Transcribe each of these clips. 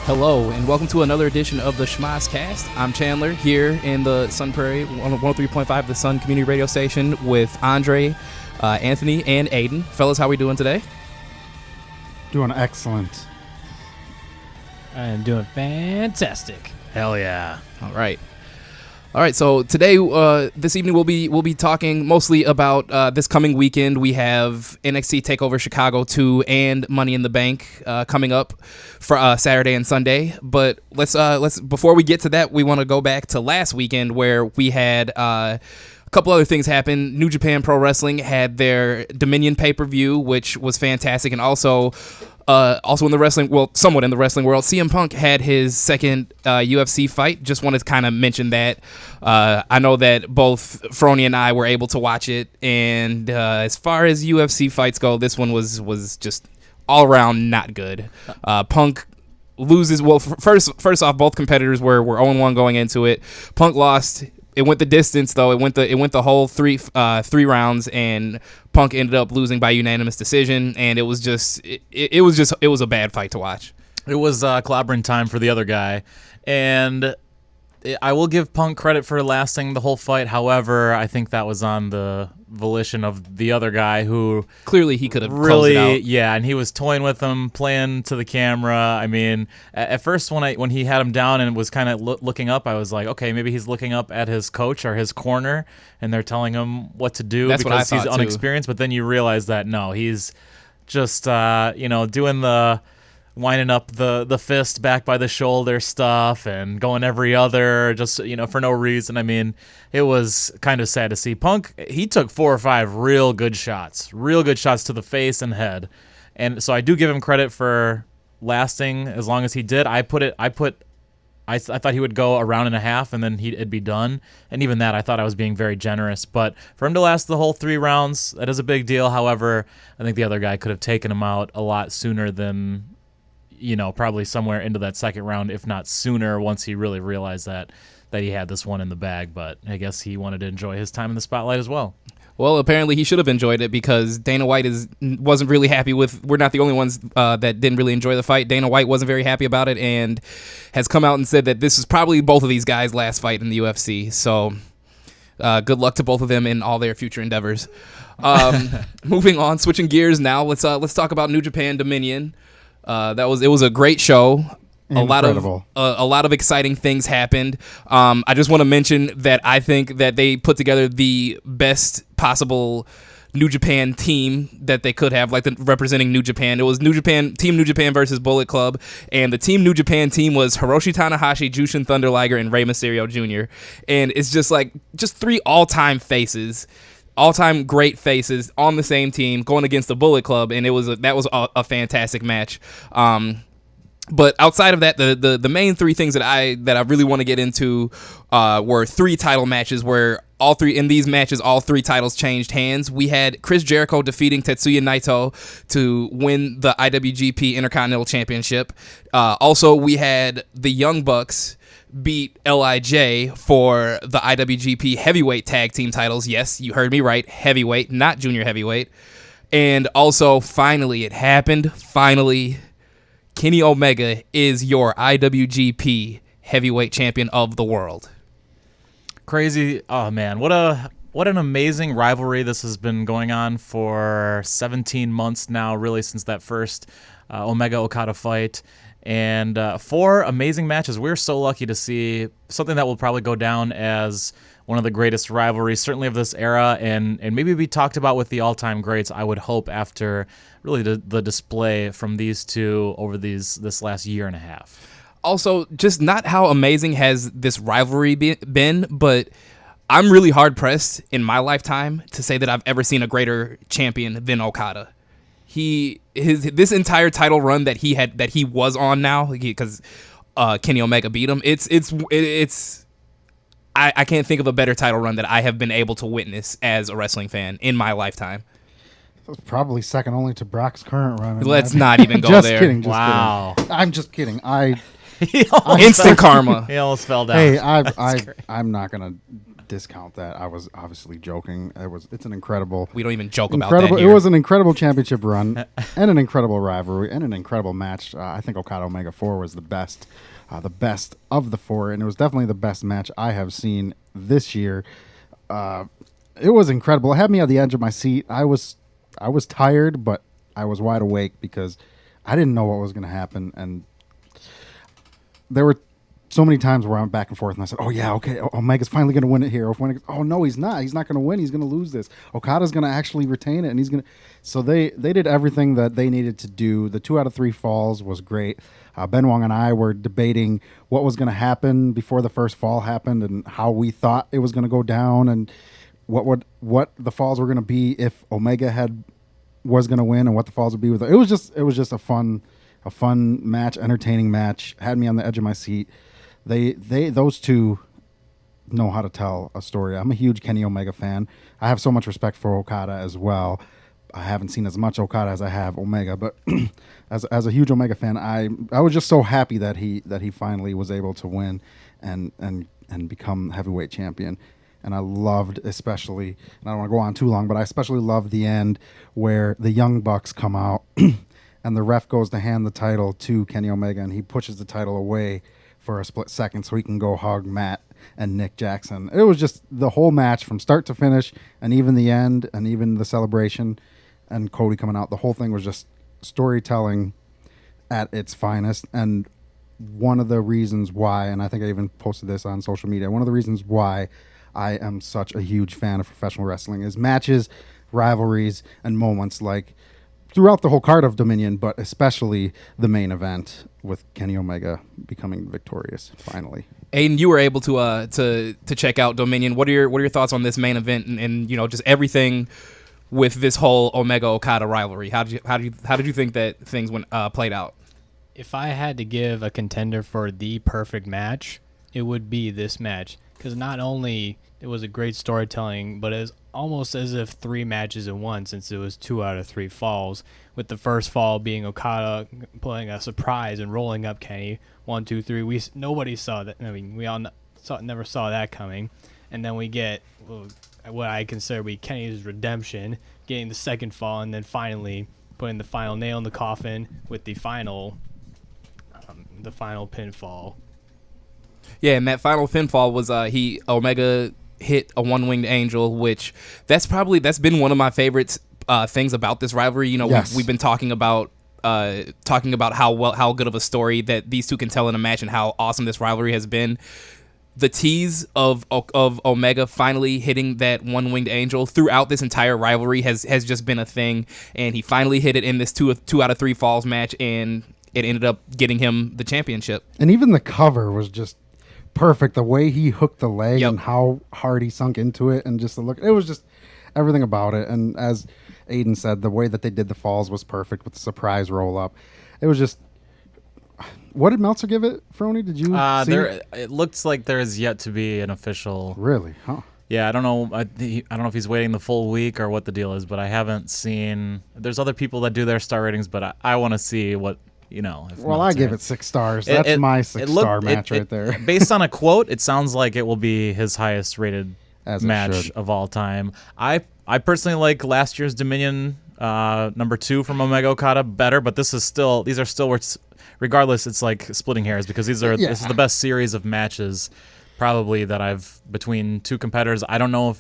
Hello, and welcome to another edition of the Schmozcast. I'm Chandler here in the Sun Prairie, 103.5, the Sun Community Radio Station, with Andre, Anthony, and Aiden. Fellas, how we doing today? Doing excellent. I am doing fantastic. Hell yeah. All right, so today, this evening, we'll be talking mostly about this coming weekend. We have NXT TakeOver Chicago 2 and Money in the Bank coming up for Saturday and Sunday. But let's before we get to that, we want to go back to last weekend where we had a couple other things happen. New Japan Pro Wrestling had their Dominion pay-per-view, which was fantastic, and also in the wrestling, well, somewhat in the wrestling world, CM Punk had his second UFC fight. Just wanted to kind of mention that. I know that both Frony and I were able to watch it, and as far as UFC fights go, this one was just all around not good. Punk loses. Well, first off, both competitors were 0-1 going into it. Punk lost. It went the distance though. It went the whole three rounds, and Punk ended up losing by unanimous decision. And it was a bad fight to watch. It was clobbering time for the other guy, and I will give Punk credit for lasting the whole fight. However, I think that was on the volition of the other guy who clearly he could have closed it out. Yeah, and he was toying with him, playing to the camera. I mean, at first when he had him down and was kind of looking up, I was like, okay, maybe he's looking up at his coach or his corner, and they're telling him what to do. That's because what I he's thought, unexperienced. But then you realize that no, he's just doing the winding up the fist back by the shoulder stuff and going every other, just, for no reason. I mean, it was kind of sad to see. Punk, he took 4 or 5 real good shots to the face and head. And so I do give him credit for lasting as long as he did. I thought he would go a round and a half and then it'd be done. And even that, I thought I was being very generous. But for him to last the whole 3 rounds, that is a big deal. However, I think the other guy could have taken him out a lot sooner than, probably somewhere into that second round, if not sooner, once he really realized that he had this one in the bag. But I guess he wanted to enjoy his time in the spotlight as well. Well, apparently he should have enjoyed it because Dana White wasn't really happy with. We're not the only ones that didn't really enjoy the fight. Dana White wasn't very happy about it and has come out and said that this is probably both of these guys' last fight in the UFC. So good luck to both of them in all their future endeavors. Moving on, switching gears now. Let's talk about New Japan Dominion. It was a great show. Incredible. A lot of exciting things happened. I just want to mention that I think that they put together the best possible New Japan team that they could have, representing New Japan. It was Team New Japan versus Bullet Club, and the Team New Japan team was Hiroshi Tanahashi, Jushin Thunder Liger, and Rey Mysterio Jr. And it's just 3 all-time faces. All-time great faces on the same team going against the Bullet Club, and that was a fantastic match. But outside of that, the main 3 things that I really want to get into were 3 title matches where in these matches all 3 titles changed hands. We had Chris Jericho defeating Tetsuya Naito to win the IWGP Intercontinental Championship. Also, we had the Young Bucks beat LIJ for the IWGP Heavyweight Tag Team titles. Yes, you heard me right. Heavyweight, not junior heavyweight. And also, finally, it happened. Finally, Kenny Omega is your IWGP Heavyweight Champion of the world. Crazy. Oh, man. What an amazing rivalry this has been going on for 17 months now, really, since that first Omega-Okada fight. And 4 amazing matches. We're so lucky to see something that will probably go down as one of the greatest rivalries, certainly of this era, and maybe be talked about with the all-time greats, I would hope, after really the display from these 2 over this last year and a half. Also, just not how amazing has this rivalry been, but I'm really hard-pressed in my lifetime to say that I've ever seen a greater champion than Okada. This entire title run that he was on now, because Kenny Omega beat him. I can't think of a better title run that I have been able to witness as a wrestling fan in my lifetime. It's probably second only to Brock's current run. Let's not even go just there. Kidding, Wow. Kidding. I'm just kidding. Instant karma. He almost fell down. Hey, I'm not gonna discount that. I was obviously joking. It's an incredible. We don't even joke about that It here. was an incredible championship run and an incredible rivalry and an incredible match. I think Okada Omega 4 was the best of the 4, and it was definitely the best match I have seen this year. It was incredible. It had me on the edge of my seat. I was tired, but I was wide awake because I didn't know what was going to happen, and there were so many times where I went back and forth, and I said, "Oh yeah, okay, Omega's finally going to win it here." Oh no, he's not. He's not going to win. He's going to lose this. Okada's going to actually retain it, and he's going to. So they did everything that they needed to do. The 2 out of 3 falls was great. Ben Wong and I were debating what was going to happen before the first fall happened, and how we thought it was going to go down, and what the falls were going to be if Omega was going to win, and what the falls would be with it. It was just a fun match, entertaining match. Had me on the edge of my seat. Those two know how to tell a story. I'm a huge Kenny Omega fan. I have so much respect for Okada as well. I haven't seen as much Okada as I have Omega, but as a huge Omega fan, I was just so happy that he finally was able to win and become heavyweight champion. And I loved especially, and I don't want to go on too long, but I especially loved the end where the Young Bucks come out and the ref goes to hand the title to Kenny Omega, and he pushes the title away for a split second so he can go hug Matt and Nick Jackson. It was just the whole match from start to finish, and even the end, and even the celebration, and Cody coming out. The whole thing was just storytelling at its finest. And one of the reasons why, and I think I even posted this on social media, one of the reasons why I am such a huge fan of professional wrestling is matches, rivalries, and moments like throughout the whole card of Dominion, but especially the main event with Kenny Omega becoming victorious finally. Aiden, you were able to check out Dominion. What are your thoughts on this main event and just everything with this whole Omega Okada rivalry? How did you think that things played out? If I had to give a contender for the perfect match, it would be this match, because not only it was a great storytelling, but it was almost as if 3 matches in one, since it was 2 out of 3 falls, with the first fall being Okada pulling a surprise and rolling up Kenny 1, 2, 3. Nobody saw that. I mean, we all never saw that coming. And then we get what I consider to be Kenny's redemption, getting the second fall, and then finally putting the final nail in the coffin with the final pinfall. Yeah, and that final pinfall was Omega hit a one-winged angel, which that's been one of my favorite things about this rivalry. Yes. We've been talking about how good of a story that these two can tell in a match and how awesome this rivalry has been. The tease of Omega finally hitting that one-winged angel throughout this entire rivalry has just been a thing, and he finally hit it in this 2 out of 3 falls match, and it ended up getting him the championship. And even the cover was just perfect. The way he hooked the leg, Yep. and how hard he sunk into it, and just the look. It was just everything about it. And as Aiden said, the way that they did the falls was perfect with the surprise roll up. It was just. What did Meltzer give it, Frony? Did you see? It looks like there is yet to be an official. Really? Huh. Yeah, I don't know. I don't know if he's waiting the full week or what the deal is, but I haven't seen. There's other people that do their star ratings, but I want to see what. If Well, I Meltzer- give it 6 stars. That's my 6-star match right there. Based on a quote, it sounds like it will be his highest rated As it match should. of all time. I personally like last year's Dominion number 2 from Omega Okada better, but these are still regardless, it's like splitting hairs because this is the best series of matches probably that I've between 2 competitors. I don't know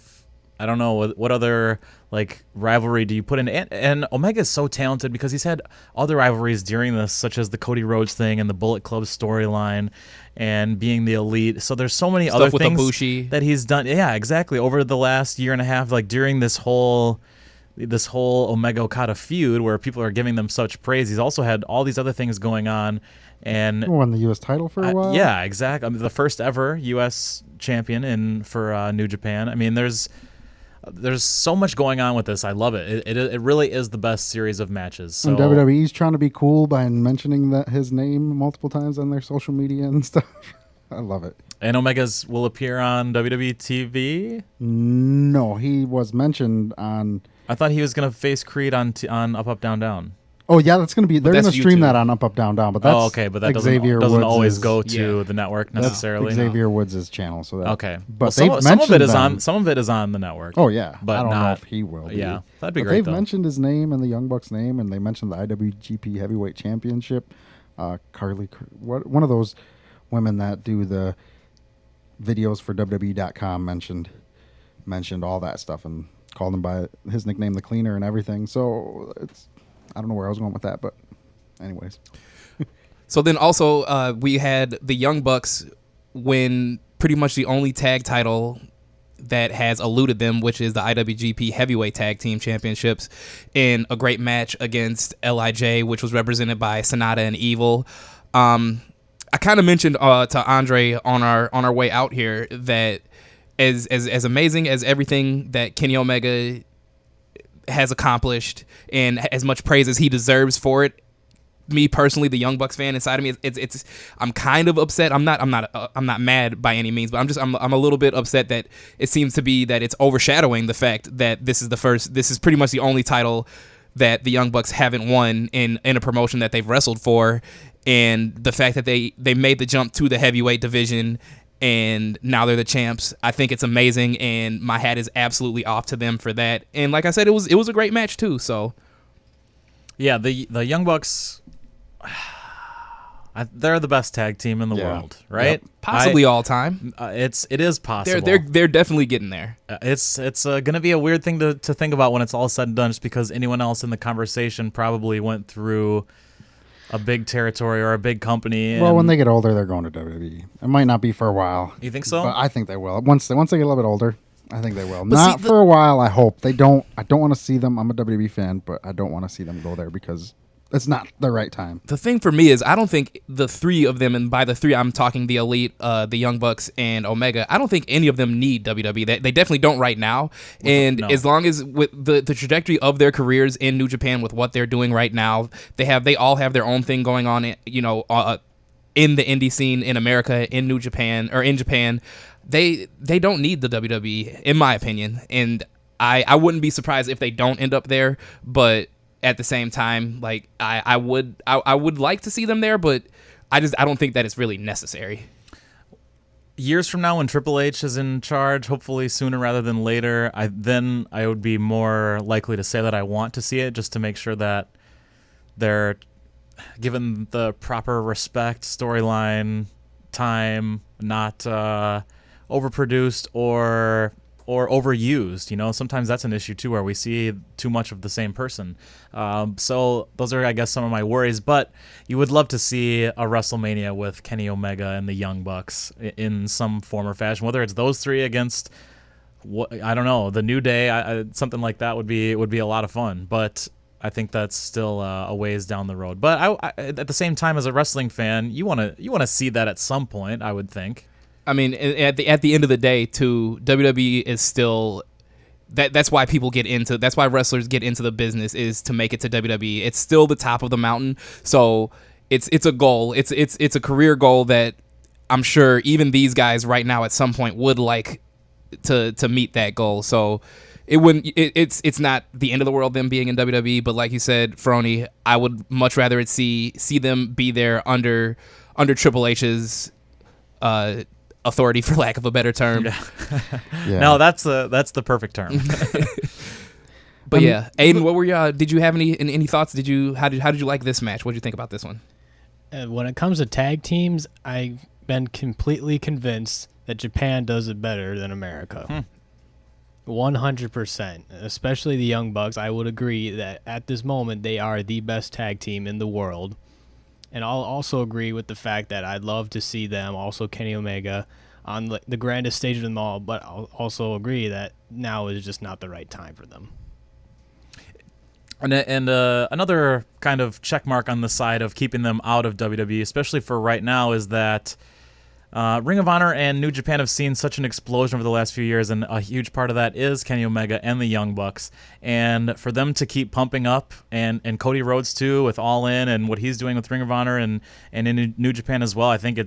what other like rivalry do you put in, and Omega is so talented because he's had other rivalries during this, such as the Cody Rhodes thing and the Bullet Club storyline and being the Elite. So there's so many other with things Ibushi that he's done. Yeah, exactly. Over the last year and a half, like during this whole Omega Okada feud where people are giving them such praise, he's also had all these other things going on. And Won the U.S. title for a while. yeah, exactly. I mean, the first ever U.S. champion for New Japan. I mean, there's so much going on with this. I love it. It really is the best series of matches. So And WWE's trying to be cool by mentioning his name multiple times on their social media and stuff. I love it. And Omega's will appear on WWE TV. No, he was mentioned on. I thought he was gonna face Creed on Up Up Down Down. Oh yeah, that's gonna be. They're that's gonna stream YouTube. that on Up Up Down Down. But that's okay, but that Xavier doesn't Woods' always go to Yeah. the network That's necessarily. Xavier Woods' channel. So that, Okay, but some they've of mentioned it is them. on some of it is on the network. Oh yeah, but I don't know not- if he will. Be. Yeah, that'd be But great. they've though. mentioned his name and the Young Bucks name, and they mentioned the IWGP Heavyweight Championship. Carly, one of those women that do the videos for WWE.com mentioned all that stuff and called him by his nickname, the Cleaner, and everything. So I don't know where I was going with that, but anyways. So then also we had the Young Bucks win pretty much the only tag title that has eluded them, which is the IWGP Heavyweight Tag Team Championships, in a great match against LIJ, which was represented by Sonata and Evil. I kind of mentioned to Andre on our way out here that as amazing as everything that Kenny Omega has accomplished and as much praise as he deserves for it, me personally, the Young Bucks fan inside of me, it's I'm kind of upset. I'm not mad by any means, but I'm a little bit upset that it seems to be that it's overshadowing the fact that this is pretty much the only title that the Young Bucks haven't won in a promotion that they've wrestled for, and the fact that they made the jump to the heavyweight division and now they're the champs. I think it's amazing, and my hat is absolutely off to them for that. And like I said, it was a great match too. So Yeah, the Young Bucks, they're the best tag team in the Yeah. world, right? Yep. possibly all time. It is possible. They're definitely getting there. It's gonna be a weird thing to think about when it's all said and done, just because anyone else in the conversation probably went through a big territory or a big company. Well, when and- they get older, they're going to WWE. It might not be for a while. You think so? But I think they will. Once they get a little bit older, I think they will. But Not see, for a while. I hope they don't. I don't want to see them. I'm a WWE fan, but I don't want to see them go there because it's not the right time. The thing for me is I don't think the three of them, and by the three I'm talking the Elite, the Young Bucks, and Omega, I don't think any of them need WWE. They definitely don't right now. And No. as long as with the trajectory of their careers in New Japan, with what they're doing right now, they all have their own thing going on, in the indie scene in America, in New Japan, or in Japan. They don't need the WWE, in my opinion. And I wouldn't be surprised if they don't end up there, but at the same time, like I would like to see them there, but I don't think that it's really necessary. Years from now, when Triple H is in charge, hopefully sooner rather than later, I would be more likely to say that I want to see it, just to make sure that they're given the proper respect, storyline, time, not overproduced or overused. Sometimes that's an issue too, where we see too much of the same person. So those are, I guess, some of my worries. But you would love to see a WrestleMania with Kenny Omega and the Young Bucks in some form or fashion, whether it's those three against I don't know, the New Day. Something like that would be a lot of fun. But I think that's still a ways down the road. But I at the same time, as a wrestling fan, you want to see that at some point, I would think. I mean, at the end of the day, too, WWE is still that's why people get into. That's why wrestlers get into the business, is to make it to WWE. It's still the top of the mountain, so it's a goal. It's a career goal that I'm sure even these guys right now at some point would like to meet that goal. So it's not the end of the world them being in WWE, but like you said, Frony, I would much rather see them be there under Triple H's authority, for lack of a better term. Yeah. No, that's the perfect term. But yeah, Aiden, what were your? Did you have any thoughts? How did you like this match? What did you think about this one? When it comes to tag teams, I've been completely convinced that Japan does it better than America. 100%. Especially the Young Bucks. I would agree that at this moment they are the best tag team in the world. And I'll also agree with the fact that I'd love to see them, also Kenny Omega, on the grandest stage of them all, but I'll also agree that now is just not the right time for them. And another kind of check mark on the side of keeping them out of WWE, especially for right now, is that Ring of Honor and New Japan have seen such an explosion over the last few years, and a huge part of that is Kenny Omega and the Young Bucks. And for them to keep pumping up, and Cody Rhodes too, with All In and what he's doing with Ring of Honor and in New Japan as well, I think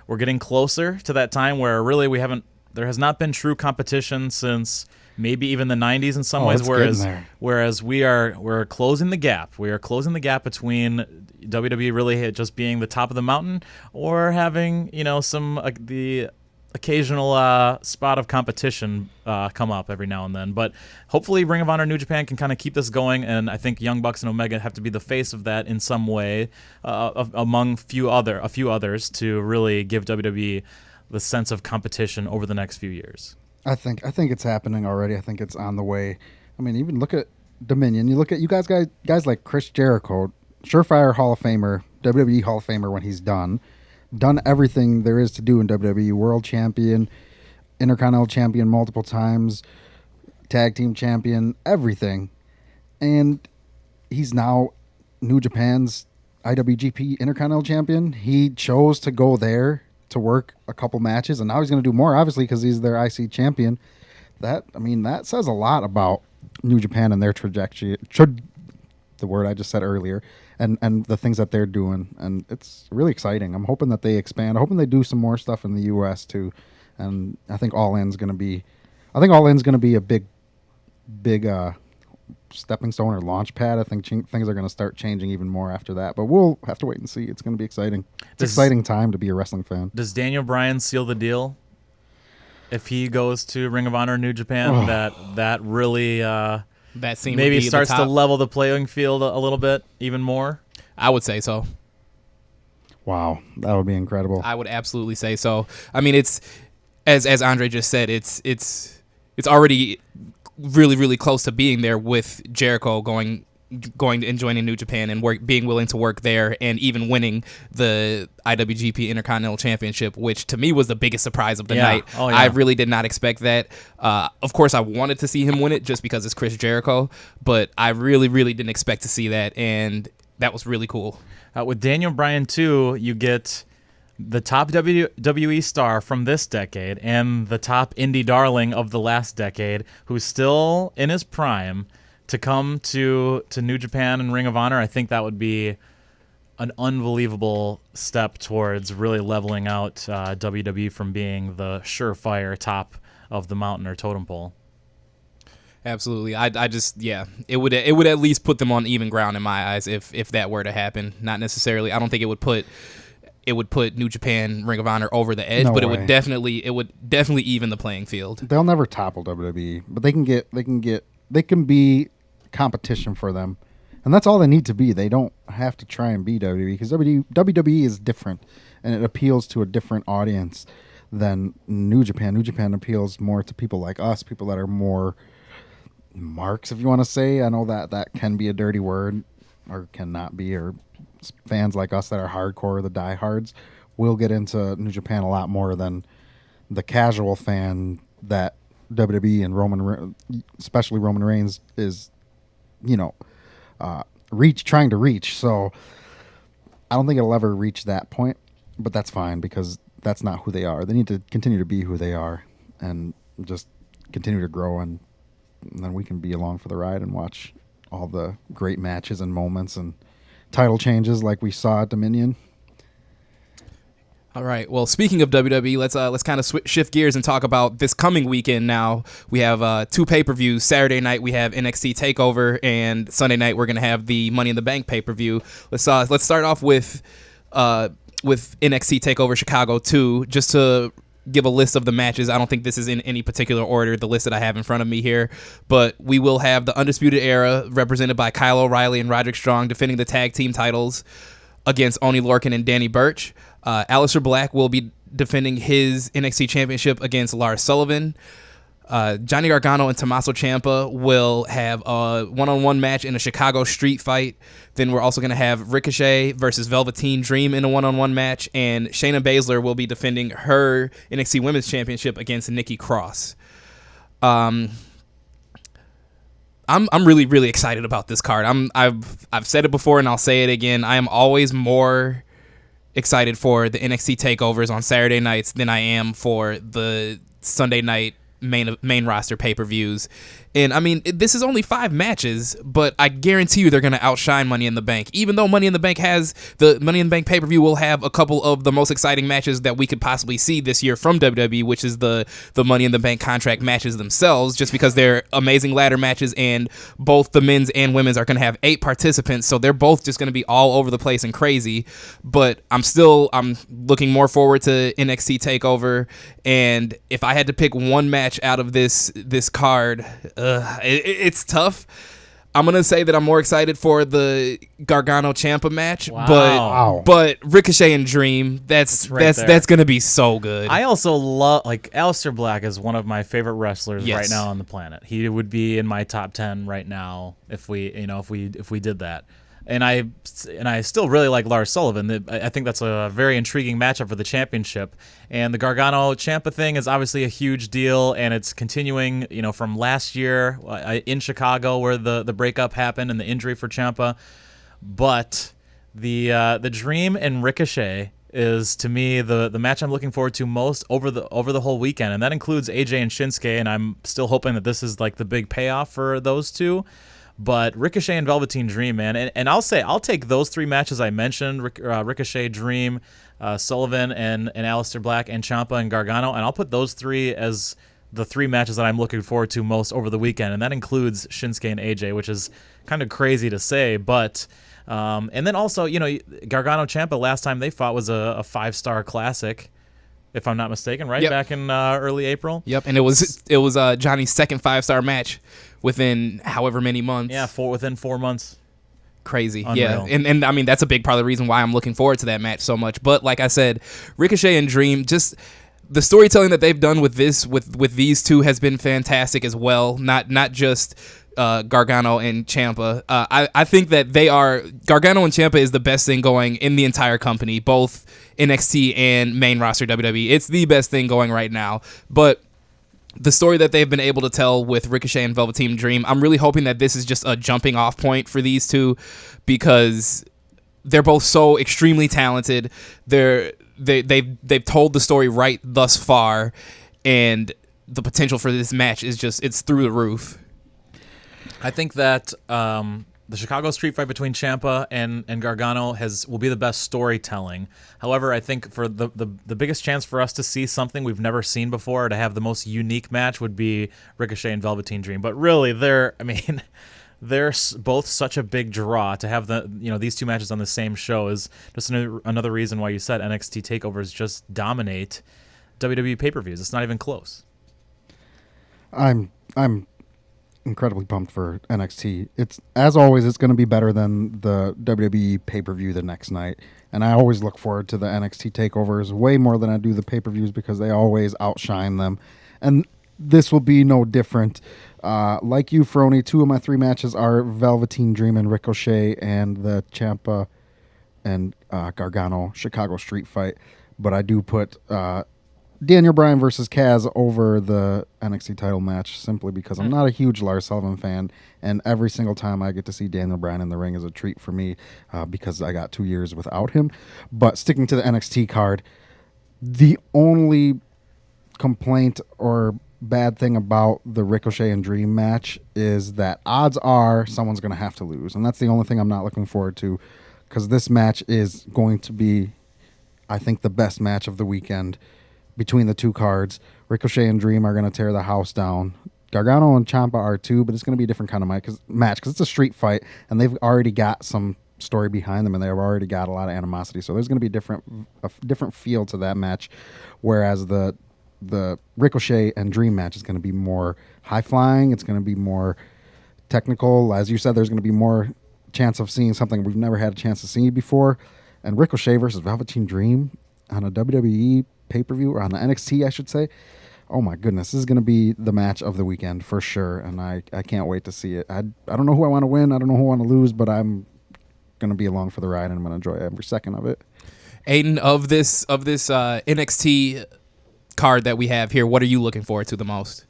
we're getting closer to that time where really we haven't there has not been true competition since maybe even the 90s in some ways, it's getting there. whereas we're closing the gap. We are closing the gap between WWE really just being the top of the mountain or having, some the occasional spot of competition come up every now and then. But hopefully Ring of Honor New Japan can kind of keep this going, and I think Young Bucks and Omega have to be the face of that in some way among a few others to really give WWE the sense of competition over the next few years. I think it's happening already. I think it's on the way. I mean, even look at Dominion. You look at guys like Chris Jericho, surefire Hall of Famer, WWE Hall of Famer when he's done everything there is to do in WWE. World champion, Intercontinental champion multiple times, tag team champion, everything. And he's now New Japan's IWGP Intercontinental champion. He chose to go there to work a couple matches, and now he's going to do more, obviously, because he's their IC champion. That says a lot about New Japan and their trajectory, the word I just said earlier, and the things that they're doing, and it's really exciting. I'm hoping that they expand. I'm hoping they do some more stuff in the U.S. too, and I think All In's going to be a big stepping stone or launch pad. I think things are going to start changing even more after that, but we'll have to wait and see. It's going to be exciting. It's an exciting time to be a wrestling fan. Does Daniel Bryan seal the deal if he goes to Ring of Honor New Japan? That really that seemed maybe to be starts to level the playing field a little bit even more? I would say so. Wow, that would be incredible. I would absolutely say so. I mean, it's as Andre just said, it's already really, really close to being there with Jericho going and joining New Japan and being willing to work there and even winning the IWGP Intercontinental Championship, which to me was the biggest surprise of the night. Oh, yeah. I really did not expect that. Of course, I wanted to see him win it just because it's Chris Jericho, but I really, really didn't expect to see that, and that was really cool. With Daniel Bryan, too, you get the top WWE star from this decade and the top indie darling of the last decade, who's still in his prime, to come to New Japan and Ring of Honor. I think that would be an unbelievable step towards really leveling out WWE from being the surefire top of the mountain or totem pole. Absolutely. I just, it would at least put them on even ground in my eyes if that were to happen. Not necessarily. I don't think it would put New Japan, Ring of Honor over the edge, but it would definitely even the playing field. They'll never topple WWE, but they can be competition for them, and that's all they need to be. They don't have to try and be WWE, because WWE is different, and it appeals to a different audience than New Japan. New Japan appeals more to people like us, people that are more marks, if you want to say. I know that can be a dirty word, or cannot be, or fans like us that are hardcore, the diehards, will get into New Japan a lot more than the casual fan that WWE and especially Roman Reigns is, trying to reach. So I don't think it'll ever reach that point, but that's fine, because that's not who they are. They need to continue to be who they are and just continue to grow, and then we can be along for the ride and watch all the great matches and moments and title changes like we saw at Dominion. All right. Well, speaking of WWE, let's kind of shift gears and talk about this coming weekend. Now we have two pay-per-views. Saturday night we have NXT TakeOver, and Sunday night we're gonna have the Money in the Bank pay-per-view. Let's start off with NXT TakeOver Chicago 2, just to give a list of the matches. I don't think this is in any particular order, the list that I have in front of me here, but we will have the Undisputed Era represented by Kyle O'Reilly and Roderick Strong defending the tag team titles against Oney Lorcan and Danny Burch. Aleister Black will be defending his NXT championship against Lars Sullivan. Johnny Gargano and Tommaso Ciampa will have a one-on-one match in a Chicago street fight. Then we're also going to have Ricochet versus Velveteen Dream in a one-on-one match, and Shayna Baszler will be defending her NXT Women's Championship against Nikki Cross. I'm really, really excited about this card. I've said it before and I'll say it again. I am always more excited for the NXT takeovers on Saturday nights than I am for the Sunday night main roster pay-per-views. And I mean, this is only 5 matches, but I guarantee you they're going to outshine Money in the Bank. Even though Money in the Bank pay-per-view will have a couple of the most exciting matches that we could possibly see this year from WWE, which is the Money in the Bank contract matches themselves, just because they're amazing ladder matches, and both the men's and women's are going to have 8 participants, so they're both just going to be all over the place and crazy. But I'm looking more forward to NXT TakeOver, and if I had to pick one match out of this card, it's tough. I'm gonna say that I'm more excited for the Gargano Ciampa match, but Ricochet and Dream, that's gonna be so good. I also love, like, Aleister Black is one of my favorite wrestlers Yes. right now on the planet. He would be in my top 10 right now if we did that. And I still really like Lars Sullivan. I think that's a very intriguing matchup for the championship. And the Gargano Ciampa thing is obviously a huge deal, and it's continuing, from last year in Chicago where the breakup happened and the injury for Ciampa. But the Dream and Ricochet is, to me, the match I'm looking forward to most over the whole weekend, and that includes AJ and Shinsuke. And I'm still hoping that this is like the big payoff for those two. But Ricochet and Velveteen Dream, man, and I'll take those 3 matches I mentioned: Ricochet, Dream, Sullivan, and Aleister Black, and Ciampa and Gargano, and I'll put those 3 as the 3 matches that I'm looking forward to most over the weekend, and that includes Shinsuke and AJ, which is kind of crazy to say, but and then also, Gargano Ciampa, last time they fought was a 5-star classic, if I'm not mistaken, right? Yep. Back in early April. Yep, and it was Johnny's second 5-star match within however many months. Yeah, within 4 months. Crazy. Unreal. Yeah, and I mean, that's a big part of the reason why I'm looking forward to that match so much. But like I said, Ricochet and Dream, just the storytelling that they've done with these two has been fantastic as well. Not just Gargano and Ciampa. I think that Gargano and Ciampa is the best thing going in the entire company, both NXT and main roster WWE. It's the best thing going right now. But the story that they've been able to tell with Ricochet and Velveteen Dream, I'm really hoping that this is just a jumping off point for these two, because they're both so extremely talented. They've told the story right thus far, and the potential for this match is it's through the roof. I think that the Chicago street fight between Ciampa and Gargano will be the best storytelling. However, I think for the biggest chance for us to see something we've never seen before, or to have the most unique match, would be Ricochet and Velveteen Dream. But really, they're both such a big draw. To have these 2 matches on the same show is just another reason why you said NXT takeovers just dominate WWE pay-per-views. It's not even close. I'm incredibly pumped for NXT. It's, as always, it's going to be better than the WWE pay-per-view the next night. And I always look forward to the NXT takeovers way more than I do the pay-per-views, because they always outshine them. And this will be no different. Like you, Frony, 2 of my 3 matches are Velveteen Dream and Ricochet, and the Ciampa and Gargano Chicago street fight. But I do put Daniel Bryan versus Kaz over the NXT title match, simply because I'm not a huge Lars Sullivan fan, and every single time I get to see Daniel Bryan in the ring is a treat for me, because I got 2 years without him. But sticking to the NXT card, the only complaint or bad thing about the Ricochet and Dream match is that odds are someone's going to have to lose, and that's the only thing I'm not looking forward to, because this match is going to be, I think, the best match of the weekend between the 2 cards. Ricochet and Dream are going to tear the house down. Gargano and Ciampa are too, but it's going to be a different kind of match, because it's a street fight, and they've already got some story behind them, and they've already got a lot of animosity. So there's going to be a different feel to that match, whereas the Ricochet and Dream match is going to be more high-flying. It's going to be more technical. As you said, there's going to be more chance of seeing something we've never had a chance to see before. And Ricochet versus Velveteen Dream on a WWE pay-per-view, or on the NXT, I should say. Oh my goodness, this is going to be the match of the weekend for sure, and I can't wait to see it. I don't know who I want to win, I don't know who I want to lose, but I'm going to be along for the ride, and I'm going to enjoy every second of it. Aiden, of this NXT card that we have here, what are you looking forward to the most?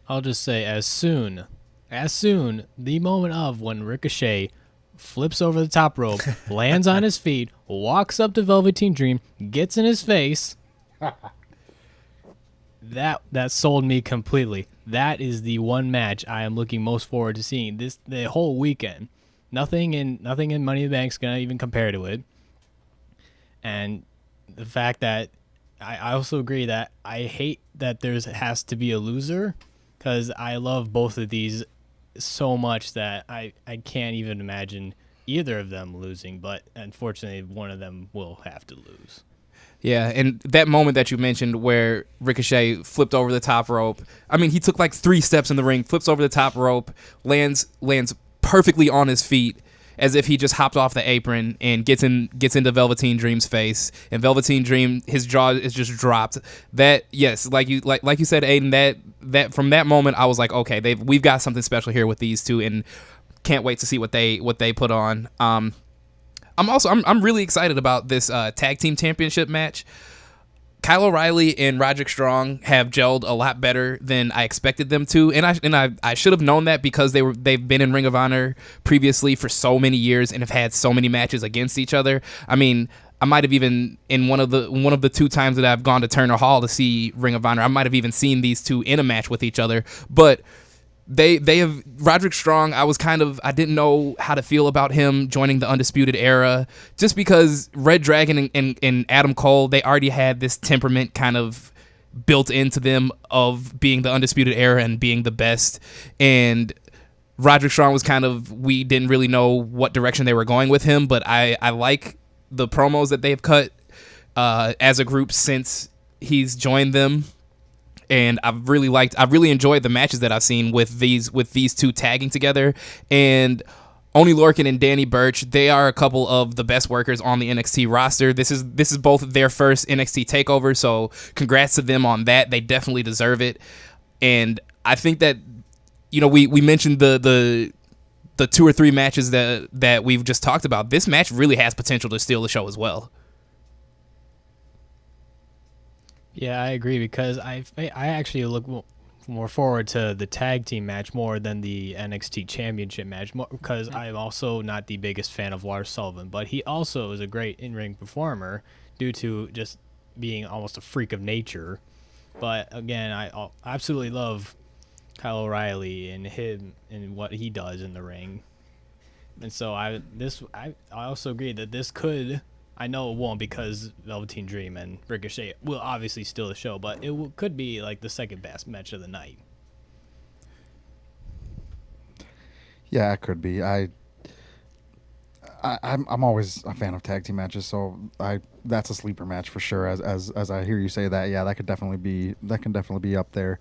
I'll just say as soon, the moment of when Ricochet flips over the top rope, lands on his feet, walks up to Velveteen Dream, gets in his face, that sold me completely. That is the one match I am looking most forward to seeing the whole weekend. Nothing in Money in the Bank is gonna even compare to it. And the fact that I also agree that I hate that has to be a loser, because I love both of these so much that I can't even imagine either of them losing, but unfortunately one of them will have to lose. Yeah, and that moment that you mentioned where Ricochet flipped over the top rope, I mean, he took like 3 steps in the ring, flips over the top rope, lands perfectly on his feet, as if he just hopped off the apron, and gets into Velveteen Dream's face, and Velveteen Dream, his jaw is just dropped. That, yes, like you said, Aiden, that from that moment I was like, okay, we've got something special here with these two, and can't wait to see what they put on. I'm really excited about this tag team championship match. Kyle O'Reilly and Roderick Strong have gelled a lot better than I expected them to, and I should have known that because they've been in Ring of Honor previously for so many years and have had so many matches against each other. I mean, I might have even, in one of the 2 times that I've gone to Turner Hall to see Ring of Honor, I might have even seen these two in a match with each other. But they have Roderick Strong. I didn't know how to feel about him joining the Undisputed Era, just because Red Dragon and Adam Cole, they already had this temperament kind of built into them of being the Undisputed Era and being the best. And Roderick Strong was we didn't really know what direction they were going with him, but I like the promos that they've cut as a group since he's joined them. And I've really enjoyed the matches that I've seen with these two tagging together. And Oney Lorcan and Danny Burch, they are a couple of the best workers on the NXT roster. This is both their first NXT TakeOver, so congrats to them on that. They definitely deserve it. And I think that, we mentioned the 2 or 3 matches that we've just talked about. This match really has potential to steal the show as well. Yeah, I agree, because I actually look more forward to the tag team match more than the NXT Championship match, because I'm also not the biggest fan of Lars Sullivan, but he also is a great in-ring performer due to just being almost a freak of nature. But again, I absolutely love Kyle O'Reilly and him and what he does in the ring. And so I also agree that this could, I know it won't, because Velveteen Dream and Ricochet will obviously steal the show, but it could be like the second best match of the night. Yeah, it could be. I'm always a fan of tag team matches, so that's a sleeper match for sure. As I hear you say that, yeah, that can definitely be up there,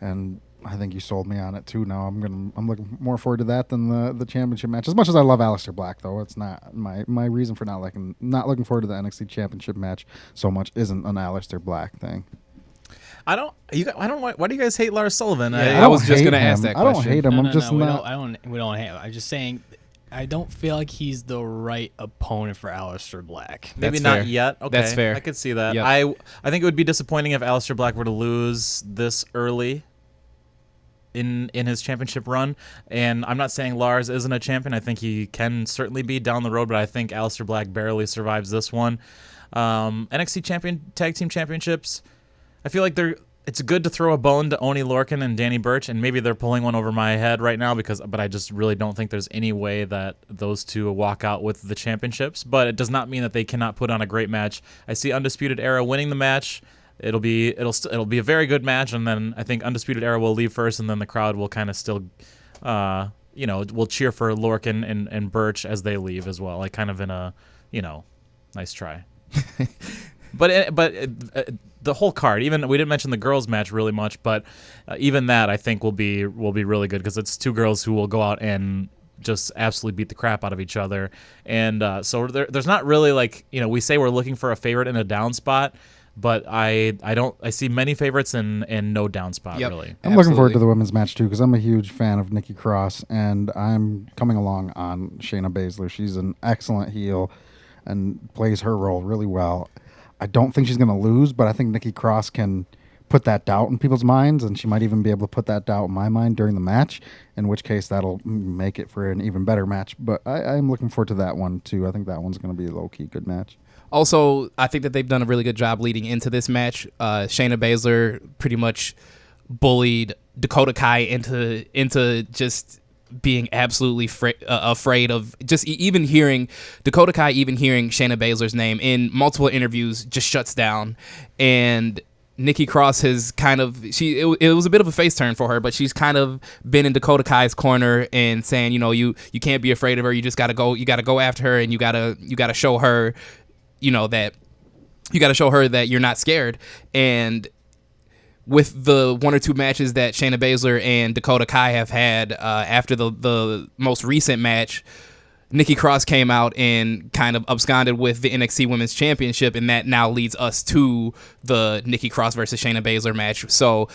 and I think you sold me on it too. Now I'm looking more forward to that than the championship match. As much as I love Aleister Black, though, it's not my reason for not looking forward to the NXT Championship match so much isn't an Aleister Black thing. Why do you guys hate Lars Sullivan? Yeah, I was just gonna ask that question. I don't hate him. We don't hate him. I'm just saying, I don't feel like he's the right opponent for Aleister Black. Maybe That's not fair. yet. Okay, That's fair. I could see that. Yep. I think it would be disappointing if Aleister Black were to lose this early in his championship run. And I'm not saying Lars isn't a champion. I think he can certainly be down the road, but I think Aleister Black barely survives this one. NXT Tag Team Championships, I feel like it's good to throw a bone to Oney Lorcan and Danny Burch, and maybe they're pulling one over my head right now, but I just really don't think there's any way that those two will walk out with the championships. But it does not mean that they cannot put on a great match. I see Undisputed Era winning the match. It'll be a very good match, and then I think Undisputed Era will leave first, and then the crowd will kind of still, will cheer for Lorcan and Burch as they leave as well, like kind of in a, nice try. But the whole card, even we didn't mention the girls match really much, but even that I think will be really good, because it's 2 girls who will go out and just absolutely beat the crap out of each other, and so there's not really we say we're looking for a favorite in a down spot. But I see many favorites and no down spot, really. I'm looking forward to the women's match, too, because I'm a huge fan of Nikki Cross, and I'm coming along on Shayna Baszler. She's an excellent heel and plays her role really well. I don't think she's going to lose, but I think Nikki Cross can put that doubt in people's minds, and she might even be able to put that doubt in my mind during the match, in which case that'll make it for an even better match. But I'm looking forward to that one, too. I think that one's going to be a low-key good match. Also, I think that they've done a really good job leading into this match. Shayna Baszler pretty much bullied Dakota Kai into just being absolutely afraid of just even hearing Dakota Kai, even hearing Shayna Baszler's name in multiple interviews, just shuts down. And Nikki Cross has kind of it was a bit of a face turn for her, but she's kind of been in Dakota Kai's corner and saying, you can't be afraid of her. You just gotta go after her, and you gotta show her, that you gotta show her that you're not scared. And with the one or two matches that Shayna Baszler and Dakota Kai have had after the most recent match, Nikki Cross came out and kind of absconded with the NXT Women's Championship, and that now leads us to the Nikki Cross versus Shayna Baszler match. So,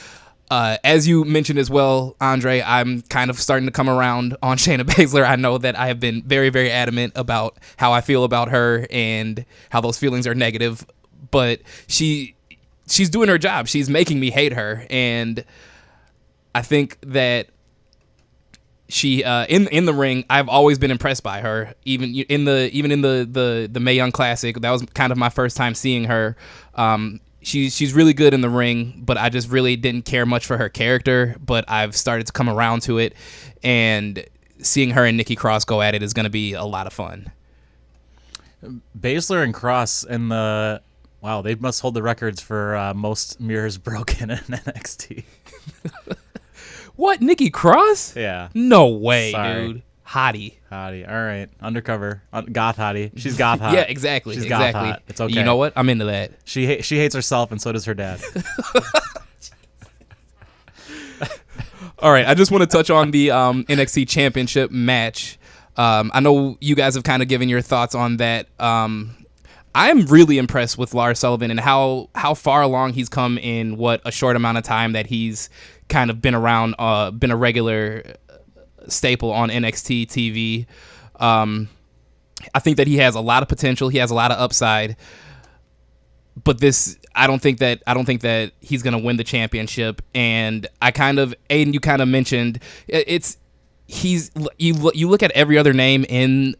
as you mentioned as well, Andre, I'm kind of starting to come around on Shayna Baszler. I know that I have been very, very adamant about how I feel about her and how those feelings are negative, but she's doing her job. She's making me hate her, and I think that she in the ring, I've always been impressed by her. Even in the Mae Young Classic, that was kind of my first time seeing her. She's really good in the ring, but I just really didn't care much for her character. But I've started to come around to it, and seeing her and Nikki Cross go at it is going to be a lot of fun. Baszler and Cross in the wow, they must hold the records for most mirrors broken in NXT. What, Nikki Cross? Yeah. No way, Sorry. dude. Hottie. All right. Undercover. Goth hottie. She's goth hot. Yeah, exactly. She's exactly. goth hot. It's okay. You know what? I'm into that. She hates herself, and so does her dad. All right. I just want to touch on the NXT Championship match. I know you guys have kind of given your thoughts on that. I'm really impressed with Lars Sullivan and how far along he's come in what a short amount of time that he's kind of been around, been a regular staple on NXT TV. I think that he has a lot of potential. He has a lot of upside. But I don't think that he's gonna win the championship. And Aiden, you kind of mentioned you look at every other name on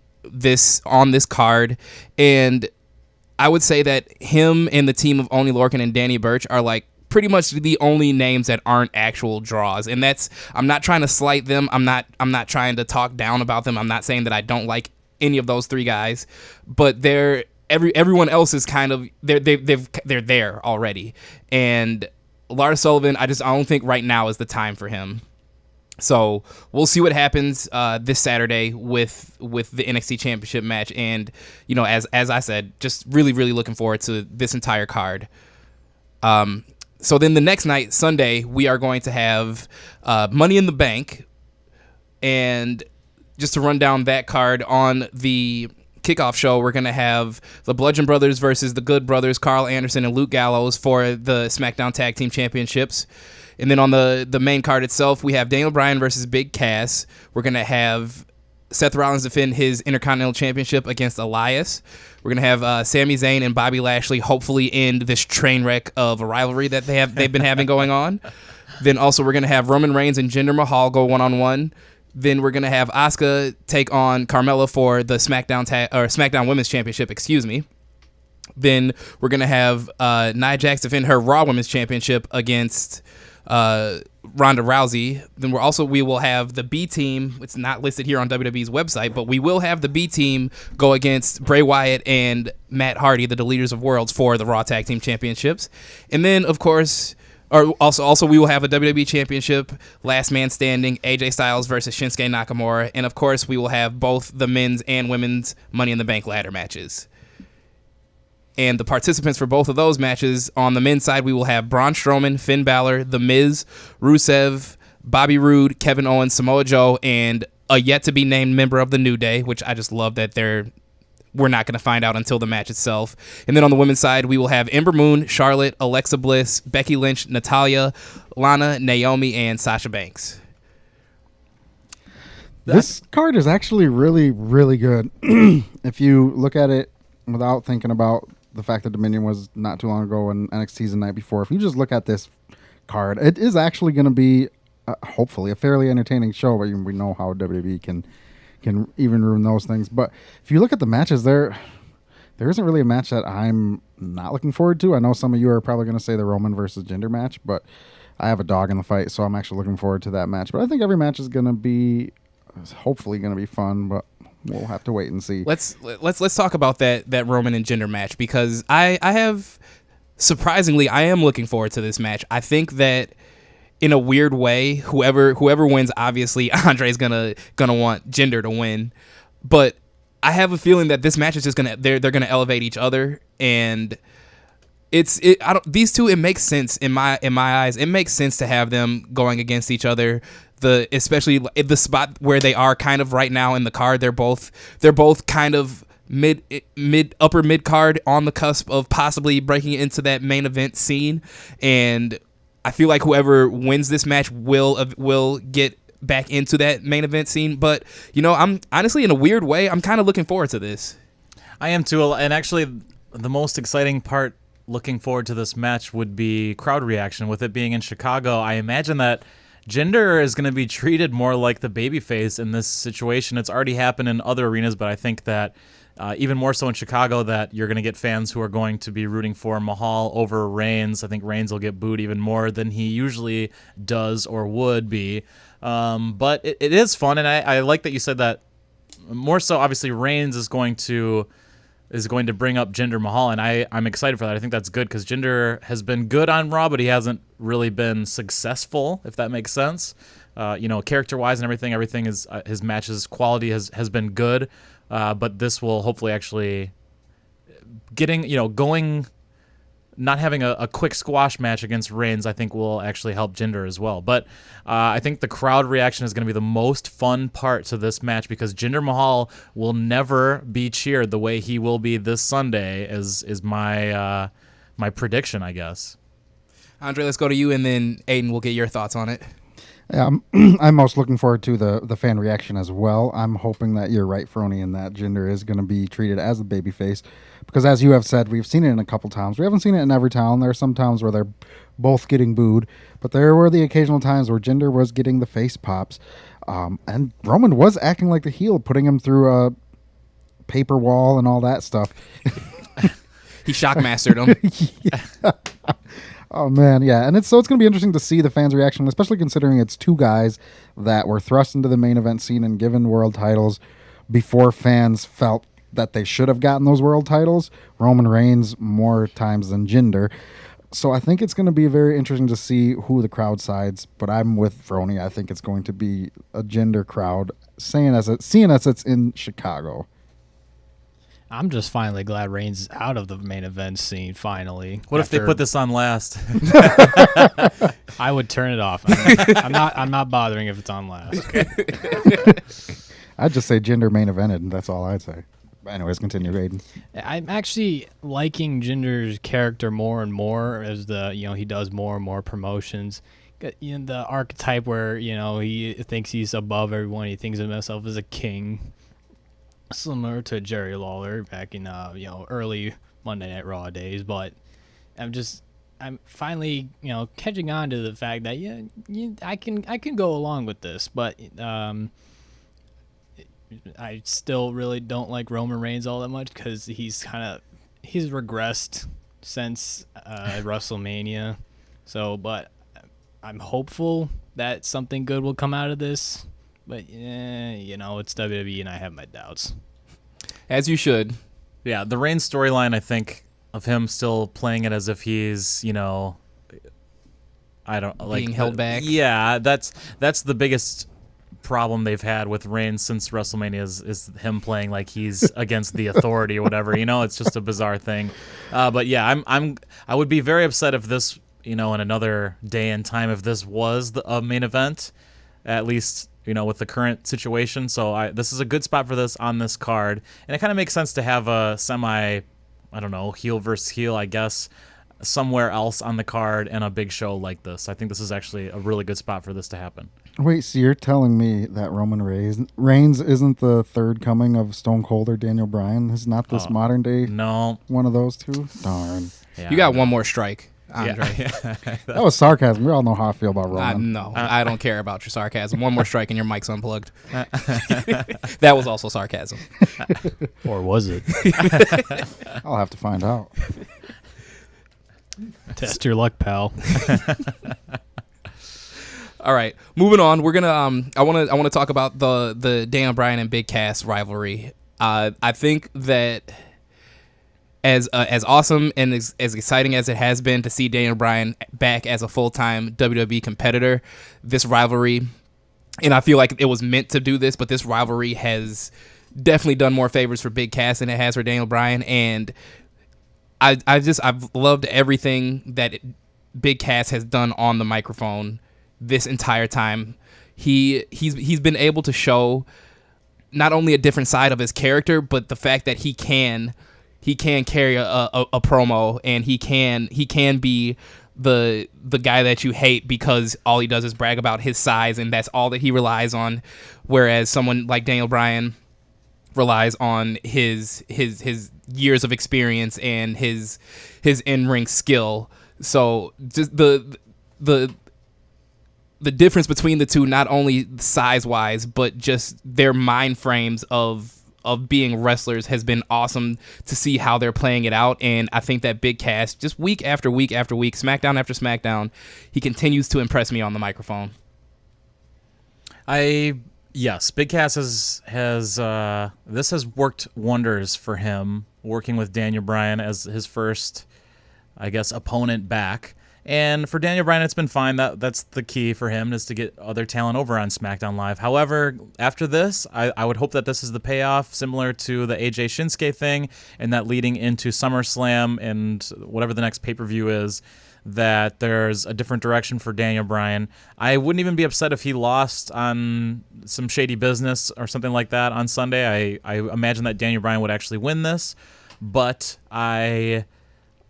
this card, and I would say that him and the team of Oney Lorcan and Danny Burch are like pretty much the only names that aren't actual draws. And I'm not trying to slight them. I'm not trying to talk down about them. I'm not saying that I don't like any of those three guys, but everyone else is kind of they're there already. And Lars Sullivan, I don't think right now is the time for him. So we'll see what happens this Saturday with the NXT Championship match, and as I said, just really, really looking forward to this entire card. So then the next night, Sunday, we are going to have Money in the Bank, and just to run down that card on the kickoff show, we're going to have the Bludgeon Brothers versus the Good Brothers, Carl Anderson and Luke Gallows, for the SmackDown Tag Team Championships. And then on the main card itself, we have Daniel Bryan versus Big Cass. We're going to have Seth Rollins defend his Intercontinental Championship against Elias. We're going to have Sami Zayn and Bobby Lashley hopefully end this train wreck of a rivalry that they've been having going on. Then also we're going to have Roman Reigns and Jinder Mahal go one-on-one. Then we're going to have Asuka take on Carmella for the SmackDown Women's Championship, Then we're going to have Nia Jax defend her Raw Women's Championship against Ronda Rousey. Then we will have the B team. It's not listed here on WWE's website, but we will have the B team go against Bray Wyatt and Matt Hardy, the Deleters of Worlds, for the Raw Tag Team Championships. And then, of course, also we will have a WWE Championship, Last Man Standing, AJ Styles versus Shinsuke Nakamura. And, of course, we will have both the men's and women's Money in the Bank ladder matches. And the participants for both of those matches, on the men's side, we will have Braun Strowman, Finn Balor, The Miz, Rusev, Bobby Roode, Kevin Owens, Samoa Joe, and a yet-to-be-named member of the New Day, which I just love that we're not going to find out until the match itself. And then on the women's side, we will have Ember Moon, Charlotte, Alexa Bliss, Becky Lynch, Natalya, Lana, Naomi, and Sasha Banks. This card is actually really, really good. If you look at it without thinking about the fact that Dominion was not too long ago and NXT's the night before, if you just look at this card, it is actually going to be hopefully a fairly entertaining show. But we know how WWE can even ruin those things. But if you look at the matches, there isn't really a match that I'm not looking forward to. I know some of you are probably going to say the Roman versus Jinder match, but I have a dog in the fight, so I'm actually looking forward to that match. But I think every match is going to be hopefully going to be fun, but we'll have to wait and see. Let's talk about that Roman and Jinder match, because I have surprisingly I am looking forward to this match. I think that in a weird way, whoever wins, obviously Andre's gonna want Jinder to win, but I have a feeling that this match is just they're gonna elevate each other, and these two, it makes sense in my eyes. It makes sense to have them going against each other. Especially in the spot where they are kind of right now in the card, they're both kind of upper mid card on the cusp of possibly breaking into that main event scene, and I feel like whoever wins this match will get back into that main event scene. But I'm honestly, in a weird way, I'm kind of looking forward to this. I am too, and actually the most exciting part looking forward to this match would be crowd reaction. With it being in Chicago, I imagine that Jinder is going to be treated more like the babyface in this situation. It's already happened in other arenas, but I think that even more so in Chicago, that you're going to get fans who are going to be rooting for Mahal over Reigns. I think Reigns will get booed even more than he usually does or would be. But it is fun, and I like that you said that. More so, obviously, Reigns is going to bring up Jinder Mahal, and I'm excited for that. I think that's good because Jinder has been good on Raw, but he hasn't really been successful, if that makes sense. Character-wise and everything is his matches quality has been good, but this will hopefully actually going. Not having a quick squash match against Reigns, I think, will actually help Jinder as well. But I think the crowd reaction is going to be the most fun part to this match, because Jinder Mahal will never be cheered the way he will be this Sunday, is my prediction, I guess. Andre, let's go to you, and then Aiden will get your thoughts on it. Yeah, I'm most looking forward to the fan reaction as well. I'm hoping that you're right, Frony, and that Jinder is going to be treated as a babyface. Because as you have said, we've seen it in a couple times. We haven't seen it in every town. There are some towns where they're both getting booed, but there were the occasional times where Jinder was getting the face pops. And Roman was acting like the heel, putting him through a paper wall and all that stuff. He shockmastered him. Yeah. Oh, man, yeah. And it's going to be interesting to see the fans' reaction, especially considering it's two guys that were thrust into the main event scene and given world titles before fans felt that they should have gotten those world titles. Roman Reigns more times than Jinder. So I think it's going to be very interesting to see who the crowd sides. But I'm with Frony. I think it's going to be a Jinder crowd, seeing as it's in Chicago. I'm just finally glad Reigns is out of the main event scene, finally. What if they put this on last? I would turn it off. I'm not bothering if it's on last. I'd just say Jinder main evented, and that's all I'd say. But anyways, continue, Aiden. I'm actually liking Jinder's character more and more as he does more and more promotions. The archetype where he thinks he's above everyone. He thinks of himself as a king, similar to Jerry Lawler back in early Monday Night Raw days. But I'm finally catching on to the fact that I can go along with this, but I still really don't like Roman Reigns all that much because he's regressed since WrestleMania. So, but I'm hopeful that something good will come out of this. But it's WWE, and I have my doubts. As you should. Yeah, the Reigns storyline, I think, of him still playing it as if he's, being held back. Yeah, that's the biggest problem they've had with Reigns since WrestleMania is him playing like he's against the authority or whatever. It's just a bizarre thing. But yeah, I would be very upset if this, in another day and time, if this was a main event, at least with the current situation. So this is a good spot for this on this card, and it kind of makes sense to have a semi, heel versus heel, I guess. somewhere else on the card and a big show like this. I think this is actually a really good spot for this to happen. Wait, so you're telling me that Roman Reigns isn't the third coming of Stone Cold or Daniel Bryan? Is not this modern day No. one of those two? Darn. Yeah, You got one more strike, Andre. Yeah. That was sarcasm. We all know how I feel about Roman. No, I don't care about your sarcasm. One more strike and your mic's unplugged. That was also sarcasm. Or was it? I'll have to find out. Test your luck, pal. All right, moving on. We're gonna I wanna talk about the Daniel Bryan and Big Cass rivalry. I think that as awesome and as exciting as it has been to see Daniel Bryan back as a full-time WWE competitor, this rivalry, and I feel like it was meant to do this, but this rivalry has definitely done more favors for Big Cass than it has for Daniel Bryan, and I've loved everything that Big Cass has done on the microphone this entire time. He's been able to show not only a different side of his character, but the fact that he can carry a promo, and he can be the guy that you hate because all he does is brag about his size, and that's all that he relies on. Whereas someone like Daniel Bryan relies on his years of experience and his in-ring skill. So just the difference between the two, not only size-wise, but just their mind frames of being wrestlers, has been awesome to see how they're playing it out. And I think that Big Cass, just week after week after week, SmackDown after SmackDown, he continues to impress me on the microphone. Yes, Big Cass has this has worked wonders for him, working with Daniel Bryan as his first, I guess, opponent back. And for Daniel Bryan, it's been fine. That's the key for him, is to get other talent over on SmackDown Live. However, after this, I would hope that this is the payoff, similar to the AJ Shinsuke thing, and that leading into SummerSlam and whatever the next pay-per-view is, that there's a different direction for Daniel Bryan. I wouldn't even be upset if he lost on some shady business or something like that on Sunday. I imagine that Daniel Bryan would actually win this, but I